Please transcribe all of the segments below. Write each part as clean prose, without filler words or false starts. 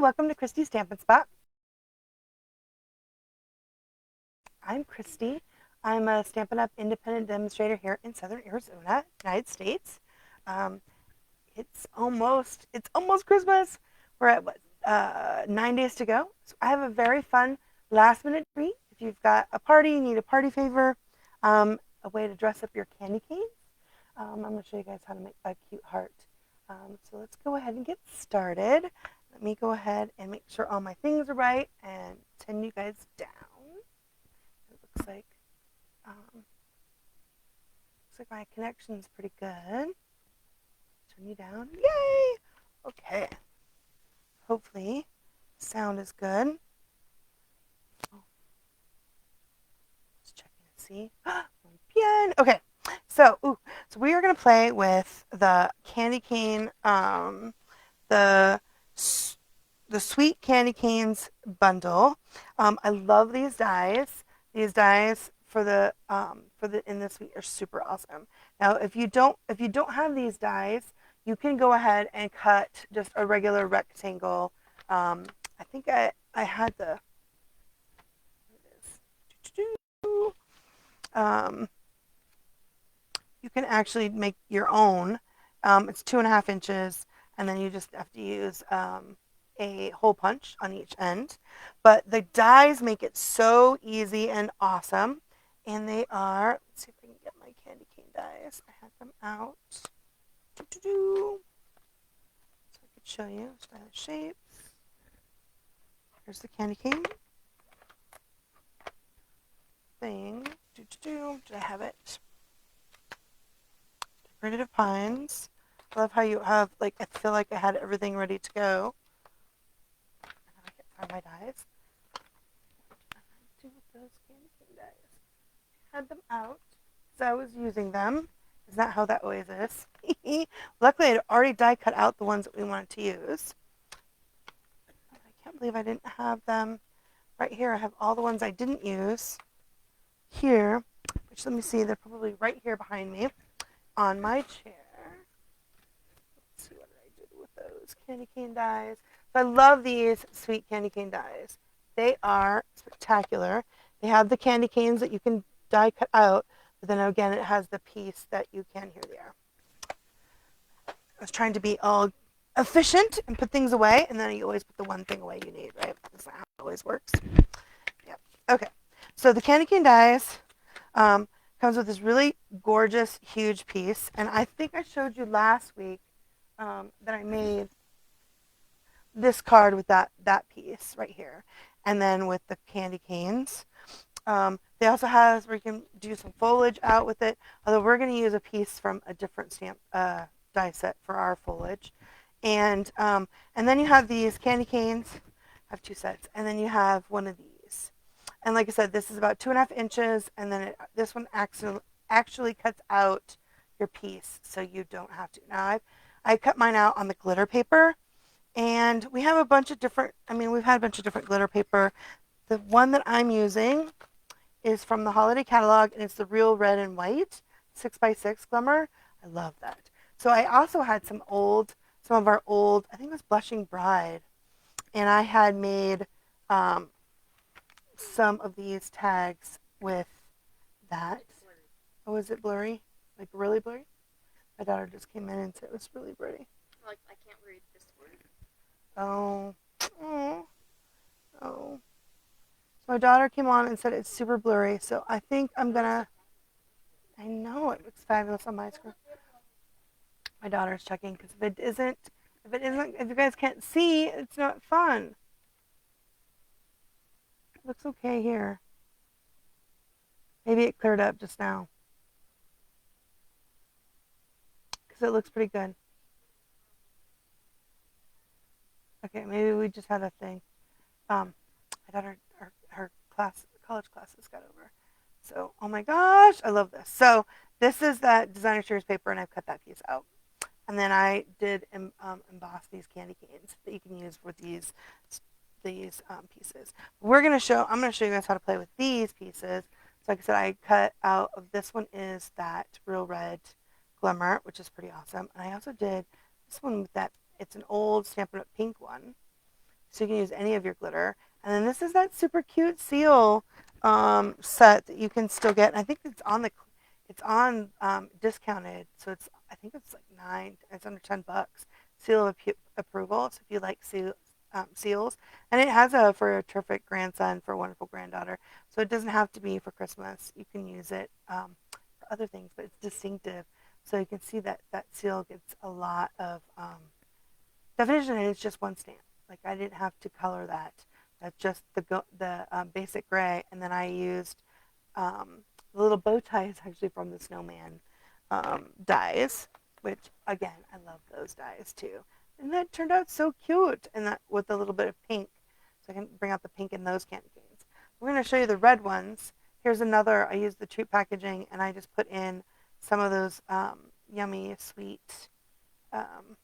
welcome to Christy's Stampin' Spot. I'm Christy. I'm a Stampin' Up! Independent demonstrator here in Southern Arizona, United States. Um, it's almost Christmas. We're at 9 days to go. So I have a very fun last minute treat. If you've got a party, you need a party favor, a way to dress up your candy canes. I'm going to show you guys how to make a cute heart. So let's go ahead and get started. Let me go ahead and make sure all my things are right and send you guys down. It um, looks like my connection is pretty good. Turn you down. Yay! Okay. Hopefully, sound is good. Oh, just checking to see. Bien. Okay. So we are gonna play with the candy cane, the the Sweet Candy Canes bundle. I love these dies. These dies for the in this week are super awesome. Now, if you don't have these dies, you can go ahead and cut just a regular rectangle. I think I had the um, you can actually make your own. It's 2.5 inches, and then you just have to use a hole punch on each end. But the dies make it so easy and awesome. And they are, let's see if I can get my candy cane dies. I had them out. So I could show you stylish shapes. Here's the candy cane thing. Did I have it? Decorative pines. I love how you have, like, I feel like I had everything ready to go. And then I can find my dies. What did I do with those candy cane dies? I had them out because I was using them. Is that how that always is? Luckily, I had already die cut out the ones that we wanted to use. I can't believe I didn't have them right here. I have all the ones I didn't use here, which, let me see, they're probably right here behind me on my chair. Let's see what I did with those candy cane dies. So I love these Sweet Candy Cane dies. They are spectacular. They have the candy canes that you can die cut out, but then again, it has the piece that you can. Here they are. I was trying to be all efficient and put things away, and then you always put the one thing away you need, right? That's not how it always works. Yeah. Okay. So the candy cane dies comes with this really gorgeous, huge piece, and I think I showed you last week that I made this card with that piece right here, and then with the candy canes. They also have where you can do some foliage out with it, although we're going to use a piece from a different stamp die set for our foliage. And then you have these candy canes. I have two sets, and then you have one of these. And like I said, this is about 2.5 inches, and then this one actually cuts out your piece, so you don't have to. Now I cut mine out on the glitter paper, and we have a bunch of different. I mean, we've had a bunch of different glitter paper. The one that I'm using is from the holiday catalog, and it's the Real Red and White 6x6 glimmer. I love that. So I also had some of our old, I think it was Blushing Bride, and I had made some of these tags with that. Oh, is it blurry? Like really blurry? My daughter just came in and said it was really pretty. Like, I can't read this word. Oh, oh, oh. So my daughter came on and said it's super blurry, so I think I'm gonna. I know it looks fabulous on my screen. My daughter's checking because if you guys can't see, it's not fun. It looks okay here. Maybe it cleared up just now because it looks pretty good. Okay, maybe we just had a thing. My daughter, her college classes got over. So, oh my gosh, I love this. So this is that designer series paper, and I've cut that piece out. And then I did emboss these candy canes that you can use with these pieces. I'm going to show you guys how to play with these pieces. So like I said, I cut out of this one is that Real Red Glimmer, which is pretty awesome. And I also did this one with that. It's an old Stampin' Up! Pink one. So you can use any of your glitter. And then this is that super cute seal set that you can still get. And I think it's on discounted. So I think it's like it's under $10. Seal of approval. So if you like seals. And it has for a terrific grandson, for a wonderful granddaughter. So it doesn't have to be for Christmas. You can use it for other things, but it's distinctive. So you can see that seal gets a lot of definition, and it's just one stamp. Like I didn't have to color that. That's just the basic gray, and then I used the little bow tie is actually from the snowman dies, which again I love those dies too. And that turned out so cute, and that with a little bit of pink, so I can bring out the pink in those candy canes. We're going to show you the red ones. Here's another. I used the treat packaging, and I just put in some of those yummy sweet um,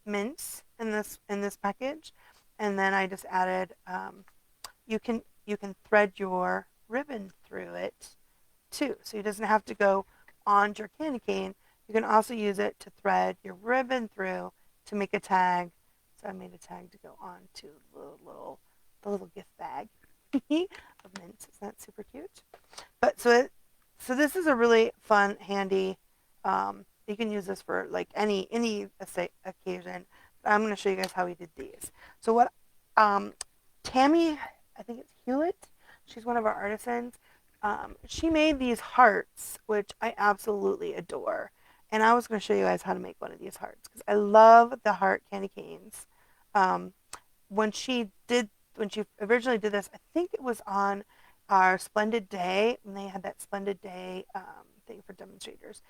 mints in this package, and then I just added. You can thread your ribbon through it too, so it doesn't have to go onto your candy cane. You can also use it to thread your ribbon through to make a tag. So I made a tag to go on to the little gift bag of mints. Isn't that super cute? But so this is a really fun, handy. You can use this for like any occasion. But I'm going to show you guys how we did these. So what Tammy, I think it's Hewlett. She's one of our artisans. She made these hearts, which I absolutely adore. And I was going to show you guys how to make one of these hearts because I love the heart candy canes. Um, when she originally did this, I think it was on our Splendid Day when they had that Splendid Day thing for demonstrators.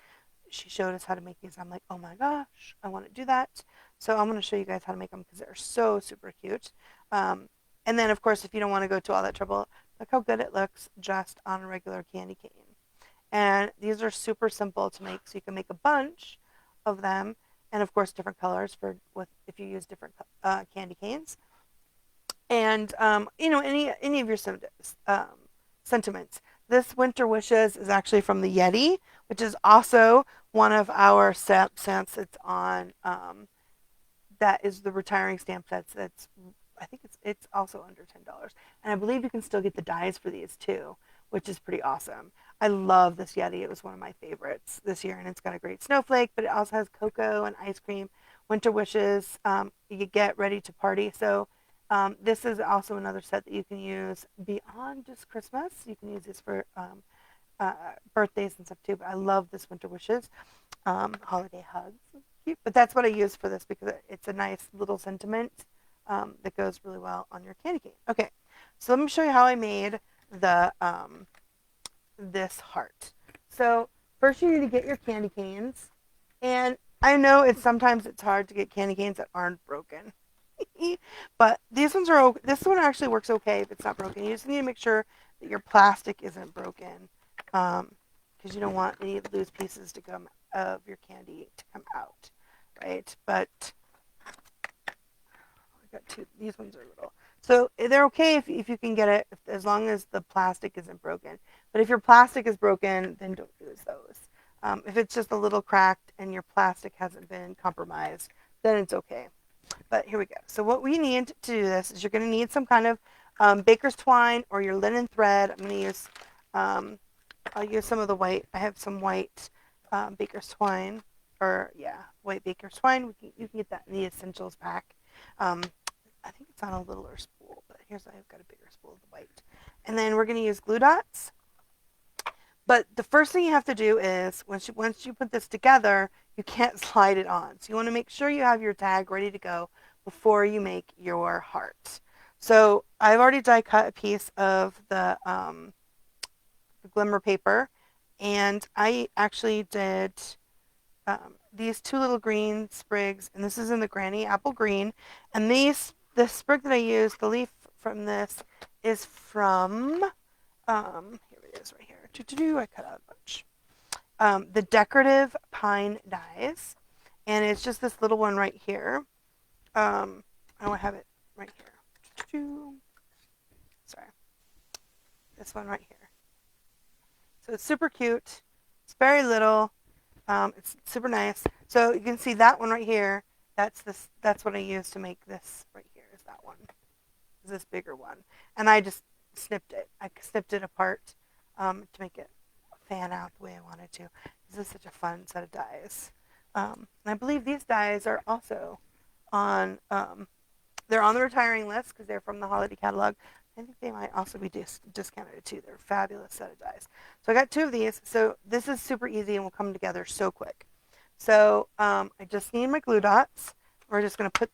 She showed us how to make these. I'm like, oh my gosh, I want to do that. So I'm going to show you guys how to make them because they're so super cute. And then, of course, if you don't want to go to all that trouble, look how good it looks just on a regular candy cane. And these are super simple to make, so you can make a bunch of them, and of course, different colors if you use different candy canes. And any of your sentiments. This Winter Wishes is actually from the Yeti, which is also one of our stamps. It's on that is the retiring stamp sets. I think it's also under $10, and I believe you can still get the dies for these too, which is pretty awesome. I love this Yeti. It was one of my favorites this year, and it's got a great snowflake, but it also has cocoa and ice cream. Winter Wishes. You get ready to party. So this is also another set that you can use beyond just Christmas. You can use this for birthdays and stuff too. But I love this Winter Wishes. Holiday hugs. Cute. But that's what I use for this because it's a nice little sentiment that goes really well on your candy cane. Okay, so let me show you how I made the this heart. So first you need to get your candy canes, and I know sometimes it's hard to get candy canes that aren't broken. But these ones are okay. This one actually works okay if it's not broken. You just need to make sure that your plastic isn't broken, because you don't want any loose pieces to come of your candy to come out, right? But I got two. These ones are little, so they're okay if you can get it as long as the plastic isn't broken. But if your plastic is broken, then don't use those. If it's just a little cracked and your plastic hasn't been compromised, then it's okay. But here we go. So what we need to do this is you're going to need some kind of baker's twine or your linen thread. I'm going to use, I'll use some of the white. I have some white baker's twine, white baker's twine. You can get that in the essentials pack. I think it's on a littler spool, but I've got a bigger spool of the white. And then we're going to use glue dots. But the first thing you have to do is once you put this together, you can't slide it on. So you want to make sure you have your tag ready to go before you make your heart. So I've already die cut a piece of the glimmer paper, and I actually did these two little green sprigs, and this is in the Granny Apple Green. And the sprig that I used, the leaf from this is from here it is right here. I cut out a bunch. The decorative pine dies, and it's just this little one right here. I don't have it right here. Sorry, this one right here. So it's super cute. It's very little. It's super nice. So you can see that one right here. That's what I used to make this right here. Is that one. is this bigger one. And I just snipped it. I snipped it apart to make it fan out the way I wanted to. This is such a fun set of dies. And I believe these dies are also on, they're on the retiring list because they're from the holiday catalog. I think they might also be discounted too. They're a fabulous set of dies. So I got 2 of these. So this is super easy and will come together so quick. So I just need my glue dots. We're just going to put,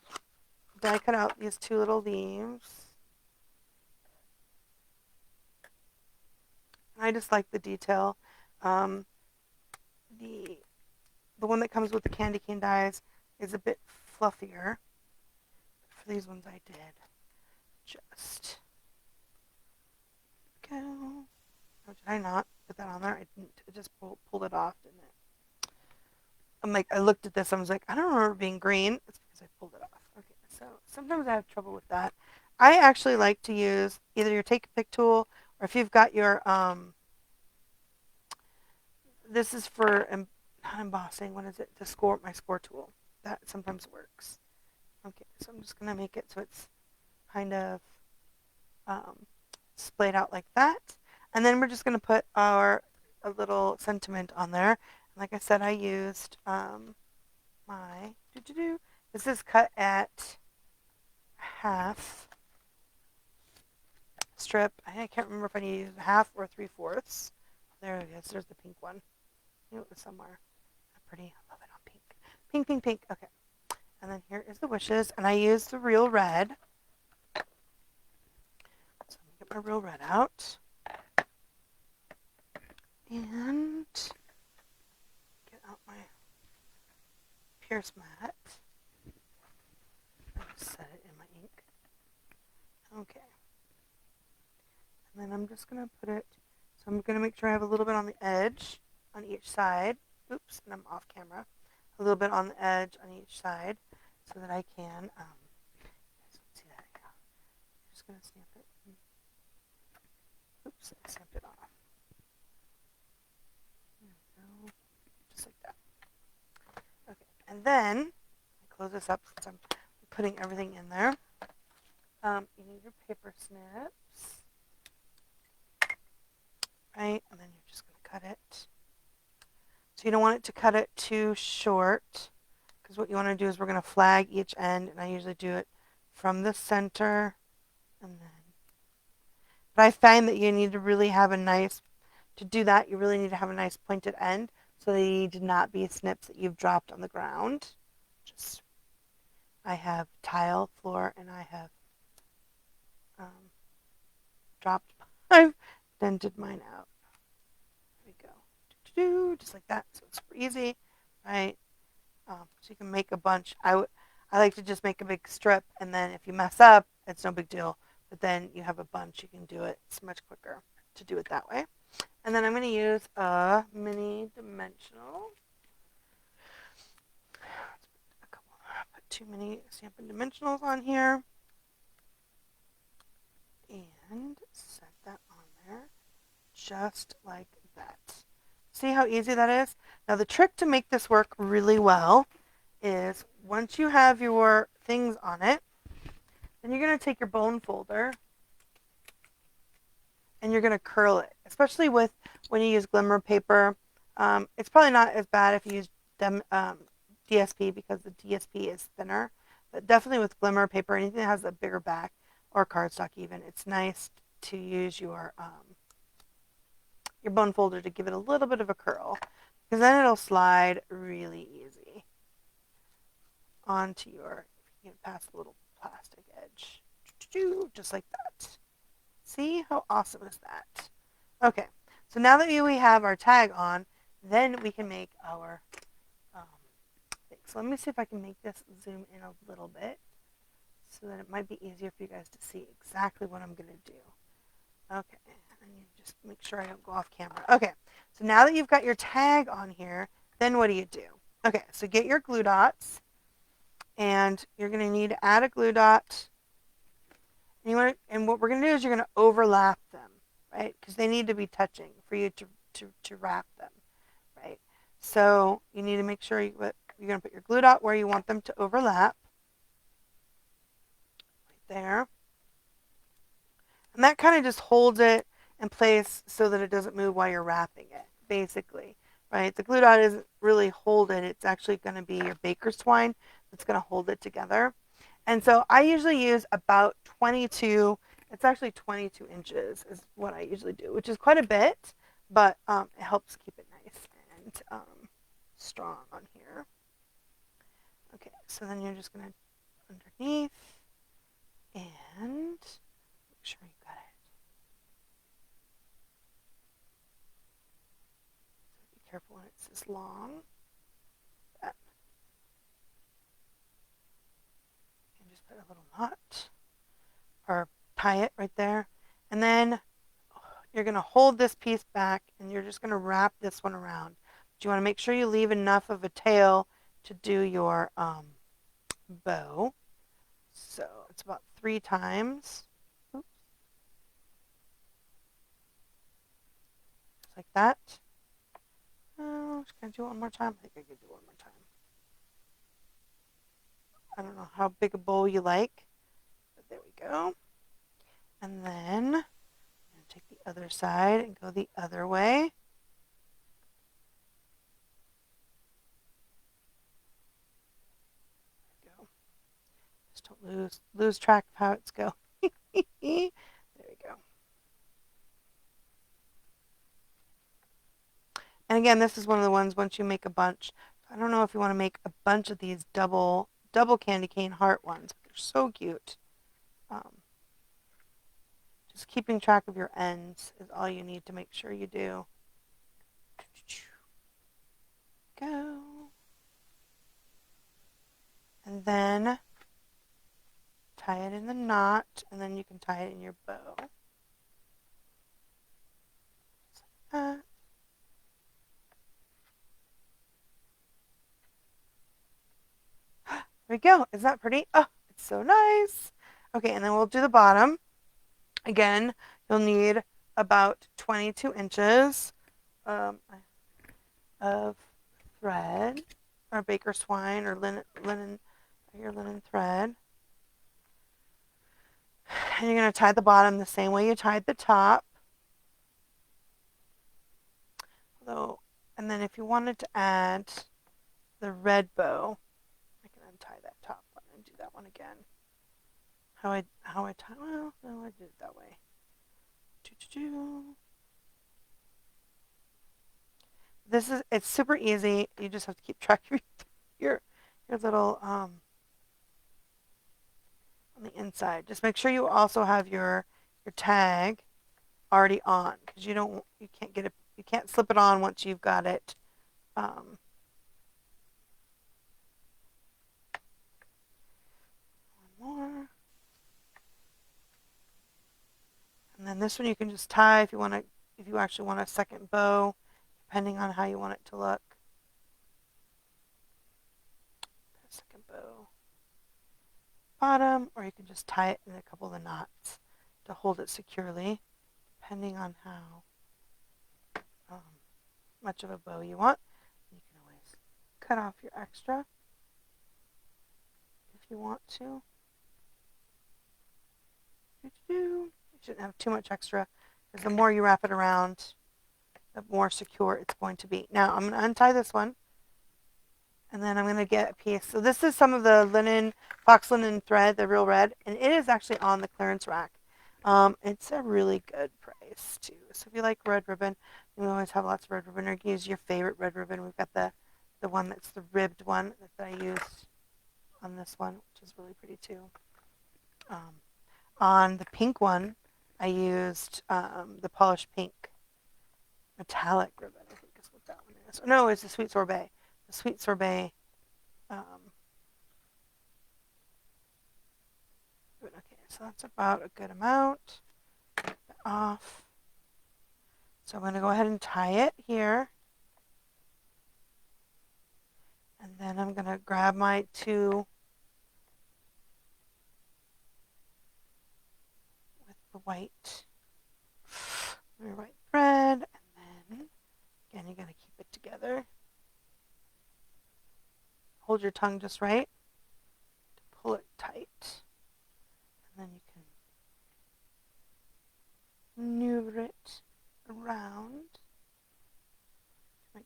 die cut out these 2 little leaves. I just like the detail. Um, the one that comes with the candy cane dies is a bit fluffier. For these ones I did just go. Oh, did I not put that on there? I didn't. It just pulled it off, didn't it? I'm like, I looked at this. I was like, I don't remember being green. It's because I pulled it off. Okay, so sometimes I have trouble with that. I actually like to use either your take a pick tool or if you've got your this is for not embossing. What is it? The score, my score tool. That sometimes works. Okay, so I'm just gonna make it so it's kind of splayed out like that, and then we're just gonna put our a little sentiment on there. Like I said, I used my this is cut at half strip. I can't remember if I need to use half or 3/4. There it is. There's the pink one. I knew it was somewhere. Pretty. I love it on pink. Pink, pink, pink. Okay. And then here is the wishes, and I used the real red. So let me get my real red out. And get out my Pierce mat. I just set it in my ink. Okay. And then I'm just going to put it, so I'm going to make sure I have a little bit on the edge on each side. Oops, and I'm off camera. A little bit on the edge on each side so that I can, see that? Yeah. I'm just going to stamp it. Oops, I stamped it off. There we go. Just like that. Okay, and then, I close this up since I'm putting everything in there. You need your paper snips. Right, and then you're just going to cut it. So you don't want it to cut it too short, because what you want to do is we're going to flag each end, and I usually do it from the center, and then. But I find that you need to really have a nice, to do that, you really need to have a nice pointed end, so they need to not be snips that you've dropped on the ground. Just, I have tile floor, and I have dropped, I've dented mine out. There we go. Just like that, so it's super easy, right? So you can make a bunch. I like to just make a big strip, and then if you mess up, it's no big deal. But then you have a bunch, you can do it. It's much quicker to do it that way. And then I'm going to use a mini dimensional. Put 2 mini Stampin' Dimensionals on here. And set that on there just like that. See how easy that is? Now the trick to make this work really well is once you have your things on it, then you're going to take your bone folder and you're going to curl it, especially with when you use glimmer paper. It's probably not as bad if you use DSP because the DSP is thinner, but definitely with glimmer paper, anything that has a bigger back or cardstock even, it's nice to use your bone folder to give it a little bit of a curl, because then it'll slide really easy onto your, past the little plastic edge, just like that. See how awesome is that? Okay, so now that we have our tag on, then we can make our thing. So let me see if I can make this zoom in a little bit so that it might be easier for you guys to see exactly what I'm going to do. Okay, and you just make sure I don't go off camera. Okay, so now that you've got your tag on here, then what do you do? Okay, so get your glue dots, and you're going to need to add a glue dot. And what we're going to do is you're going to overlap them, right? Because they need to be touching for you to wrap them, right? So you need to make sure you're going to put your glue dot where you want them to overlap, right there. And that kind of just holds it in place so that it doesn't move while you're wrapping it, basically, right? The glue dot isn't really hold it. It's actually going to be your baker's twine that's going to hold it together. And so I usually use about 22, it's actually 22 inches is what I usually do, which is quite a bit, but it helps keep it nice and strong on here. Okay, so then you're just going to underneath and make sure you got it. So be careful when it's this long. That. And just put a little knot or tie it right there. And then you're going to hold this piece back and you're just going to wrap this one around. But you want to make sure you leave enough of a tail to do your bow. So it's about 3 times. Oops. Just like that. Oh, can I do it one more time? I think I could do it one more time. I don't know how big a bow you like, but there we go. And then I'm going to take the other side and go the other way. Just don't lose track of how it's going. There we go. And again, this is one of the ones once you make a bunch. I don't know if you want to make a bunch of these double candy cane heart ones. They're so cute. Just keeping track of your ends is all you need to make sure you do. Go. And then tie it in the knot, and then you can tie it in your bow. Just like that. There we go. Isn't that pretty? Oh, it's so nice. Okay, and then we'll do the bottom. Again, you'll need about 22 inches of thread or baker's twine or your linen thread. And you're going to tie the bottom the same way you tied the top. Although, and then if you wanted to add the red bow, I can untie that top one and do that one again. How I tie? Well, no, I did it that way. It's super easy. You just have to keep track of your little on the inside. Just make sure you also have your tag already on because you can't slip it on once you've got it. One more. And then this one you can just tie if you actually want a second bow, depending on how you want it to look. Second bow bottom, or you can just tie it in a couple of the knots to hold it securely, depending on how much of a bow you want. You can always cut off your extra if you want to. You shouldn't have too much extra because the more you wrap it around, the more secure it's going to be. Now I'm going to untie this one and then I'm going to get a piece. So this is some of the fox linen thread, the real red, and it is actually on the clearance rack. It's a really good price too. So if you like red ribbon, we always have lots of red ribbon, or you can use your favorite red ribbon. We've got the one that's the ribbed one that I used on this one, which is really pretty too. On the pink one, I used the polished pink metallic ribbon, I think is what that one is. No, it's the sweet sorbet. The sweet sorbet. Okay, so that's about a good amount. Off. So I'm going to go ahead and tie it here. And then I'm going to grab my two with the white thread. And then, again, you're going to keep it together. Hold your tongue just right to pull it tight. And then you can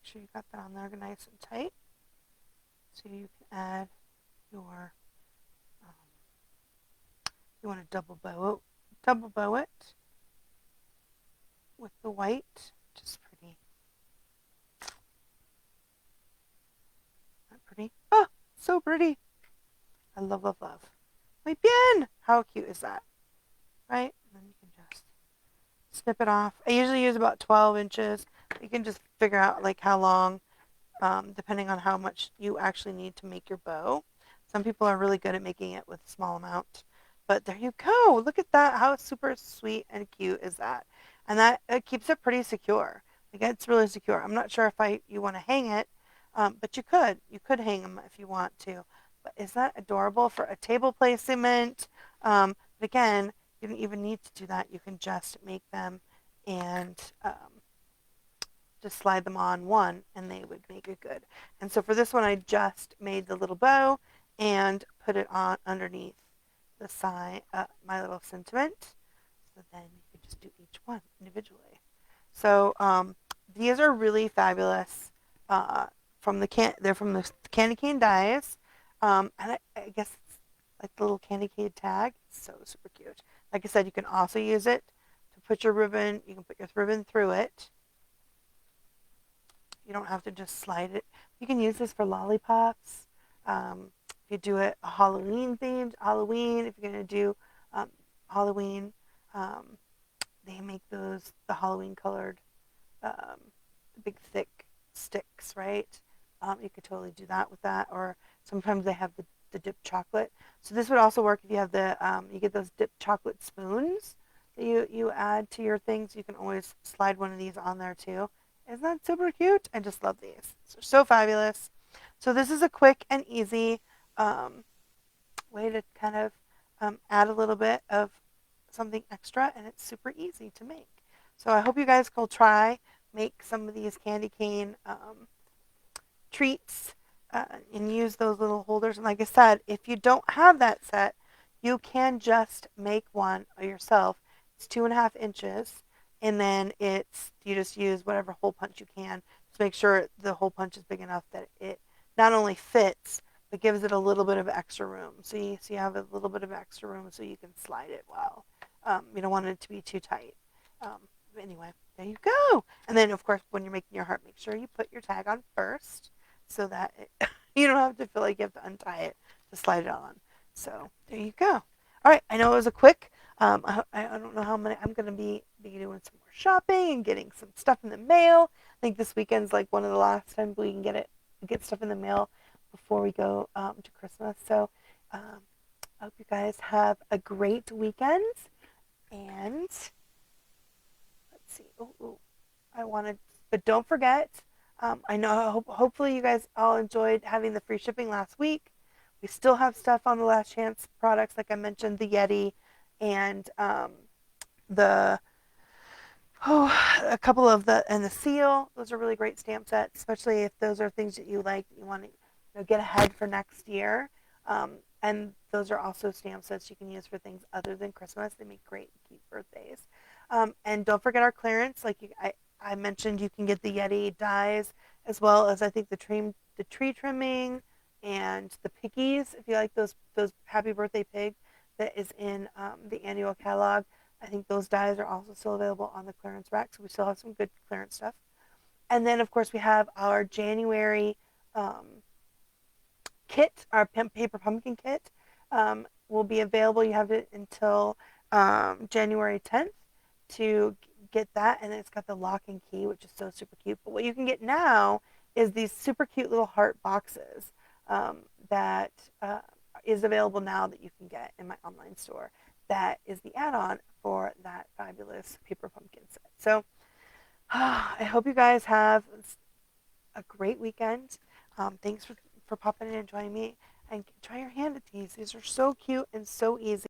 sure you got that on there nice and tight. So you can add your, you want to double bow it with the white, which is pretty. Not pretty. Oh, so pretty. I love, love, love. Muy bien. How cute is that? Right? And then you can just snip it off. I usually use about 12 inches. You can just figure out like how long, depending on how much you actually need to make your bow. Some people are really good at making it with a small amount. But there you go. Look at that. How super sweet and cute is that? And that it keeps it pretty secure. Like it's really secure. I'm not sure if you want to hang it, but you could. You could hang them if you want to. But is that adorable for a table placement? But again, you don't even need to do that. You can just make them and just slide them on one and they would make it good. And so for this one, I just made the little bow and put it on underneath the side, my little sentiment. So then you can just do each one individually. So these are really fabulous. They're from the candy cane dies, and I guess it's like the little candy cane tag. It's so super cute. Like I said, you can also use it to put your ribbon. You can put your ribbon through it. You don't have to just slide it. You can use this for lollipops. If you do it a Halloween themed, Halloween, if you're going to do Halloween, um, they make the Halloween colored, the big thick sticks, right? You could totally do that with that. Or sometimes they have the dipped chocolate. So this would also work if you have you get those dipped chocolate spoons that you add to your things. You can always slide one of these on there too. Isn't that super cute? I just love these. They're so fabulous. So this is a quick and easy way to kind of add a little bit of something extra, and it's super easy to make. So I hope you guys will try, make some of these candy cane treats and use those little holders. And like I said, if you don't have that set, you can just make one yourself. It's 2.5 inches, and then you just use whatever hole punch you can to make sure the hole punch is big enough that it not only fits but gives it a little bit of extra room. So you have a little bit of extra room so you can slide it well. You don't want it to be too tight. Anyway, there you go. And then, of course, when you're making your heart, make sure you put your tag on first so that you don't have to feel like you have to untie it to slide it on. So there you go. All right, I know it was a quick. I don't know how many. I'm going to be doing some more shopping and getting some stuff in the mail. I think this weekend's like one of the last times we can get stuff in the mail before we go to Christmas. So I hope you guys have a great weekend. And let's see. I wanted, but don't forget. I know. Hopefully, you guys all enjoyed having the free shipping last week. We still have stuff on the Last Chance products, like I mentioned, the Yeti and the a couple of the seal. Those are really great stamp sets, especially if those are things that you like, that you want to get ahead for next year. And those are also stamp sets you can use for things other than Christmas. They make great keep birthdays. And don't forget our clearance. I mentioned, you can get the Yeti dies as well as I think the tree trimming and the piggies. If you like those Happy Birthday Pig that is in the annual catalog. I think those dies are also still available on the clearance rack, so we still have some good clearance stuff. And then, of course, we have our January kit, our paper pumpkin kit, will be available. You have it until January 10th to get that, and it's got the lock and key, which is so super cute. But what you can get now is these super cute little heart boxes that is available now that you can get in my online store. That is the add-on for that fabulous paper pumpkin set. So I hope you guys have a great weekend. Thanks for popping in and joining me. And try your hand at these. These are so cute and so easy.